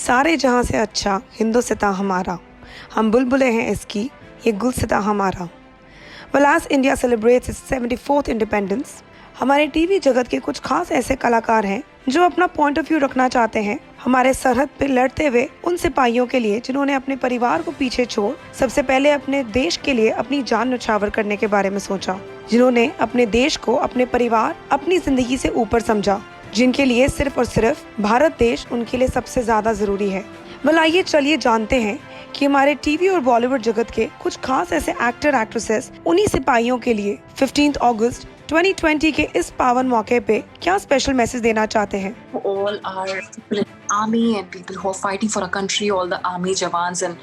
सारे जहाँ से अच्छा हिंदुस्तां हमारा, हम बुलबुलें हैं इसकी, ये गुलसितां हमारा। Well, as India celebrates its 74th independence, हमारे टीवी जगत के कुछ खास ऐसे कलाकार हैं जो अपना पॉइंट ऑफ व्यू रखना चाहते हैं हमारे सरहद पे लड़ते हुए उन सिपाहियों के लिए जिन्होंने अपने परिवार को पीछे छोड़ सबसे पहले अपने देश के लिए अपनी जान न्यौछावर करने के बारे में सोचा, जिन्होंने अपने देश को अपने परिवार अपनी जिंदगी से ऊपर समझा, जिनके लिए सिर्फ और सिर्फ भारत देश उनके लिए सबसे ज्यादा जरूरी है। आइए चलिए जानते हैं कि हमारे टीवी और बॉलीवुड जगत के कुछ खास ऐसे एक्टर एक्ट्रेसेस उन्हीं सिपाहियों के लिए 15 अगस्त 2020 के इस पावन मौके पे क्या स्पेशल मैसेज देना चाहते हैं। All our people in army and people who are fighting for our country, all the army jawans and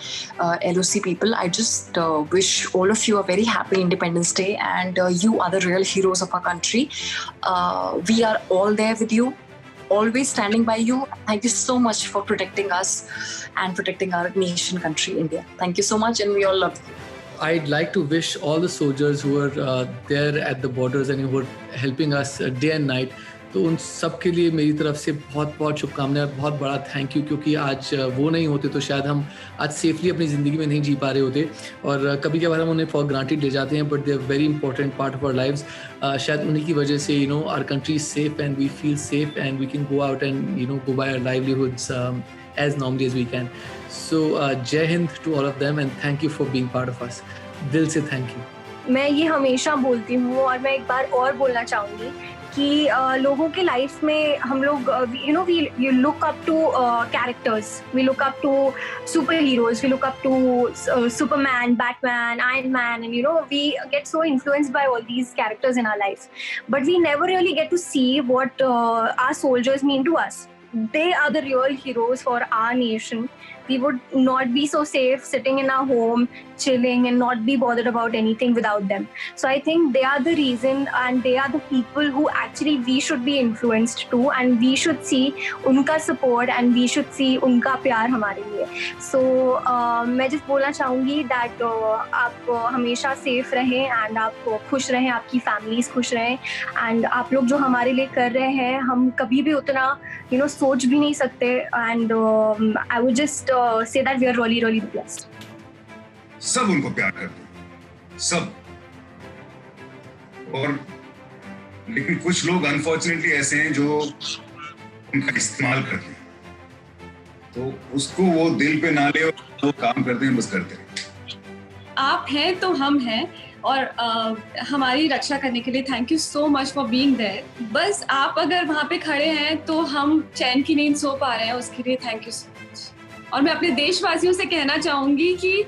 LOC people, I just wish all of you a very happy Independence Day, and you are the real heroes of our country. We are all there with you, always standing by you. Thank you so much for protecting us and protecting our nation, country, India. Thank you so much, and we all love you. I'd like to wish all the soldiers who are there at the borders and who are helping us day and night, तो उन सब के लिए मेरी तरफ से बहुत बहुत शुभकामनाएं, बहुत बड़ा थैंक यू, क्योंकि आज वो नहीं होते तो शायद हम आज सेफली अपनी ज़िंदगी में नहीं जी पा रहे होते। और कभी कभार हम उन्हें फॉर ग्रांटेड ले जाते हैं, but they are very important part of our lives. शायद उन्हीं की वजह से our country is safe and we feel safe and we can go out and go by our livelihoods as normally as we can. So Jai Hind to all of them and thank you for being part of us. दिल से thank you. मैं ये हमेशा बोलती हूँ और मैं एक बार और बोलना चाहूँगी कि लोगों के लाइफ में हम लोग we look up to characters, we look up to superheroes, we look up to Superman, Batman, Iron Man, and we get so influenced by all these characters in our life, but we never really get to see what our soldiers mean to us. They are the real heroes for our nation. We would not be so safe sitting in our home, chilling and not be bothered about anything without them. So I think they are the reason and they are the people who actually we should be influenced to, and we should see उनका support and we should see उनका प्यार हमारे लिए. So मैं just बोलना चाहूँगी that आप हमेशा safe रहें and आप खुश रहें, आपकी families खुश रहें, and आप लोग जो हमारे लिए कर रहे हैं हम कभी भी उतना सोच भी नहीं सकते, and I would just say that we are really really blessed. सब उनको प्यार करते हैं, सब। और लेकिन कुछ लोग अनफॉर्चुनेटली ऐसे हैं जो उनका इस्तेमाल करते हैं, तो उसको वो दिल पे ना ले और वो काम करते हैं, बस करते हैं। आप हैं तो हम हैं, और हमारी रक्षा करने के लिए thank you so much for being there. बस आप अगर वहाँ पे खड़े हैं तो हम चैन की नींद सो पा रहे हैं, उसके लिए थैंक यू सो मच। और मैं अपने देशवासियों से कहना चाहूँगी कि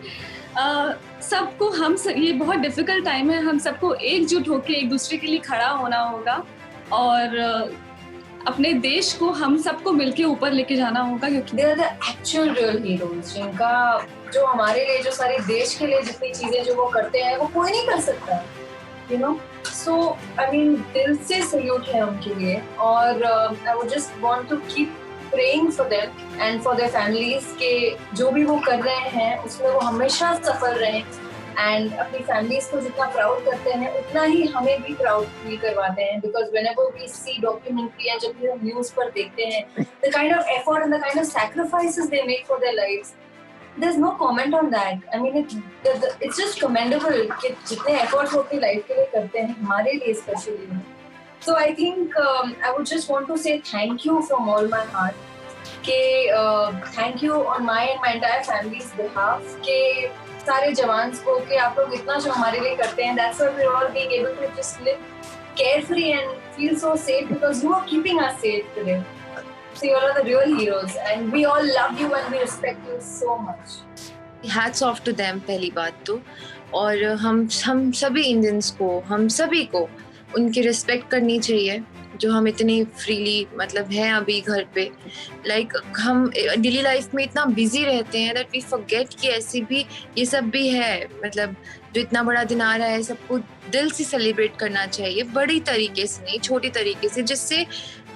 सबको ये बहुत डिफिकल्ट टाइम है, हम सबको एकजुट होकर एक दूसरे के लिए खड़ा होना होगा और अपने देश को हम सबको मिलके ऊपर लेके जाना होगा, क्योंकि they are the actual real heroes, जिनका जो हमारे लिए, जो सारे देश के लिए जितनी चीजें जो वो करते हैं वो कोई नहीं कर सकता, सो आई मीन दिल से सैल्यूट है उनके लिए। और I would just want to keep praying for them and for their families के जो भी वो कर रहे हैं उसमें वो हमेशा सफल रहें, and अपनी families को जितना proud करते हैं उतना ही हमें भी proud फील करवाते हैं, because whenever we see documentary and जब भी हम news पर देखते हैं the kind of effort and the kind of sacrifices they make for their lives, there's no comment on that. I mean it's just commendable कि जितने efforts वो अपनी life के लिए करते हैं हमारे लिए especially. So I think I would just want to say thank you from all my heart. Thank you on my and my entire family's behalf. सारे जवान्स को कि आप लोग इतना जो हमारे लिए करते हैं, that's why we're all being able to just live carefree and feel so safe because you are keeping us safe today. So you all are the real heroes and we all love you and we respect you so much. Hats off to them पहली बात तो, और हम सभी Indians को, हम सभी को उनकी रिस्पेक्ट करनी चाहिए जो हम इतनी फ्रीली हैं अभी घर पे। हम डेली लाइफ में इतना बिजी रहते हैं दैट वी फॉरगेट कि ऐसी भी ये सब भी है, जो इतना बड़ा दिन आ रहा है सबको दिल से सेलिब्रेट करना चाहिए, बड़ी तरीके से नहीं, छोटी तरीके से, जिससे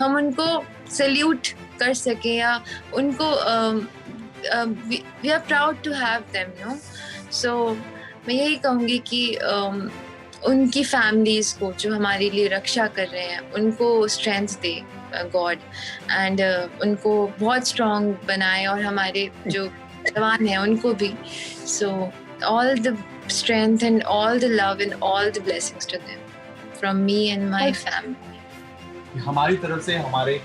हम उनको सैल्यूट कर सकें या उनको we are proud to have them so मैं यही कहूँगी कि उनकी फैमिलीज को जो हमारे लिए रक्षा कर रहे हैं उनको स्ट्रेंथ दे, गॉड एंड उनको बहुत स्ट्रॉन्ग बनाए और हमारे जो जवान हैं उनको भी. So all the strength and all the love and all the blessings to them from me and my family. हमारी तरफ से हमारे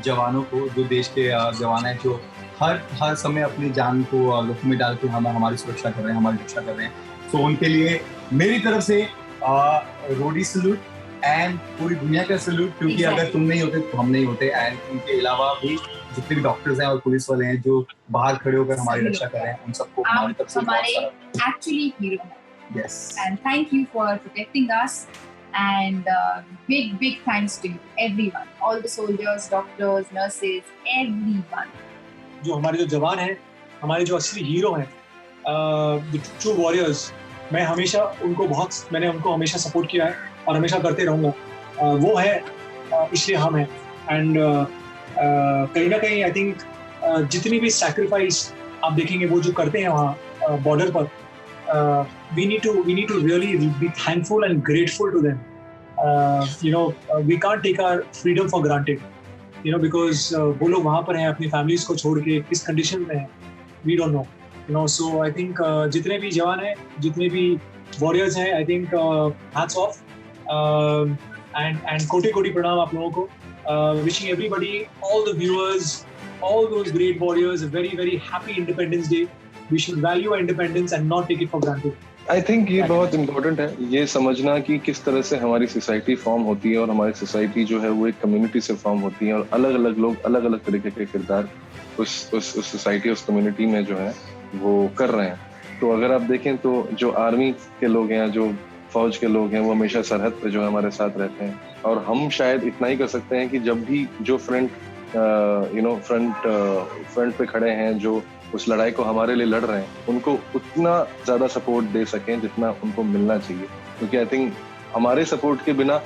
जवानों को, जो देश के जवान हैं, जो हर समय अपनी जान को जोखिम में डाल के हमारी सुरक्षा कर रहे हैं, हमारी रक्षा कर रहे हैं. तो उनके लिए मेरी तरफ से रोडी सैल्यूट एंड पूरी दुनिया का सैल्यूट, क्योंकि अगर तुम नहीं होते तो हम नहीं होते. एंड उनके अलावा भी जितने भी डॉक्टर्स हैं और पुलिस वाले हैं जो बाहर खड़े होकर हमारी रक्षा कर रहे हैं, उन सबको हमारी तरफ से हमारे एक्चुअली हीरो हैं. Yes. And thank you for protecting us. And big thanks to you, everyone, all the soldiers, doctors, nurses, everyone. जो हमारे जो जवान हैं, हमारे जो असली हीरो हैं, the true warriors, मैंने उनको हमेशा सपोर्ट किया है और हमेशा करते रहूँगा. वो है इसलिए हम हैं. एंड कहीं ना कहीं आई थिंक जितनी भी सैक्रिफाइस आप देखेंगे वो जो करते हैं वहाँ बॉर्डर पर, we need to really be thankful and grateful to them. We can't take our freedom for granted, because वो लोग वहाँ पर हैं अपनी families को छोड़ के, किस condition में हैं we don't know. So I think जितने भी जवान हैं, जितने भी warriors हैं, I think hats off and कोटि प्रणाम आप लोगों को. Wishing everybody, all the viewers, all those great warriors a very very happy Independence Day. We should value our independence and not take it for granted. I think ये बहुत important है ये समझना कि किस तरह से हमारी सोसाइटी फॉर्म होती है, और हमारी सोसाइटी जो है वो एक कम्युनिटी से फॉर्म होती है, और अलग अलग लोग अलग अलग तरीके के किरदार उस सोसाइटी, उस कम्युनिटी में जो है वो कर रहे हैं. तो अगर आप देखें तो जो आर्मी के लोग हैं, जो फौज के लोग हैं, वो हमेशा सरहद पे जो है हमारे साथ रहते हैं. और हम शायद इतना ही कर सकते हैं कि जब भी जो फ्रंट पे खड़े हैं, जो उस लड़ाई को हमारे लिए लड़ रहे हैं, उनको उतना ज़्यादा सपोर्ट दे सकें जितना उनको मिलना चाहिए. क्योंकि आई थिंक हमारे सपोर्ट के बिना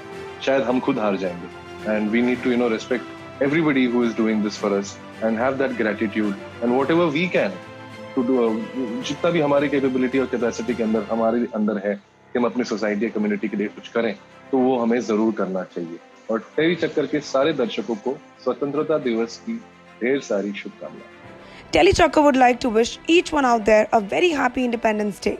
शायद हम खुद हार जाएंगे. And we need to respect everybody who is doing this for us and have that gratitude and whatever we can to do, जितना भी हमारी कैपेबिलिटी और कैपेसिटी के अंदर हमारे अंदर है कि हम अपनी सोसाइटी या कम्युनिटी के लिए कुछ करें, तो वो हमें ज़रूर करना चाहिए. और टेली चक्कर के सारे दर्शकों को स्वतंत्रता दिवस की ढेर सारी शुभकामनाएं. Telly Chakkar would like to wish each one out there a very happy Independence Day.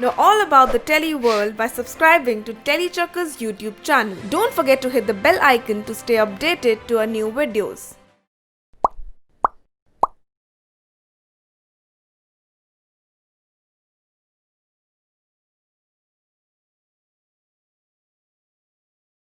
Know all about the Telly world by subscribing to Telly Chakkar's YouTube channel. Don't forget to hit the bell icon to stay updated to our new videos.